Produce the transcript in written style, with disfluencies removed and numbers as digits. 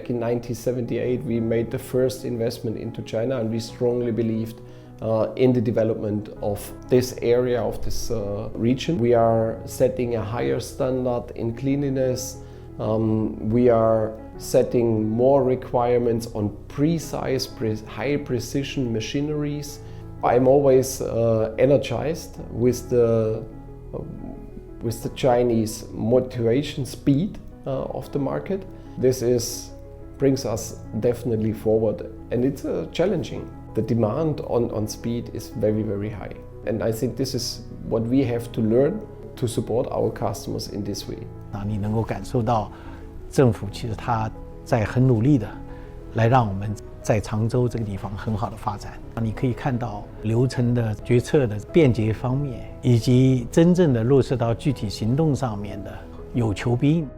back in 1978, we made the first investment into China, and we strongly believed in the development of this area, of this region. We are setting a higher standard in cleanliness. We are setting more requirements on precise, high precision machineries. I'm always energized with the Chinese motivation speed of the market. This brings us definitely forward, and it's challenging. The demand on speed is very, very high. And I think this is what we have to learn to support our customers in this way. 你能够感受到政府其实它在很努力的来让我们在常州这个地方很好的发展。你可以看到流程的决策的便捷方面，以及真正的落实到具体行动上面的有求必应。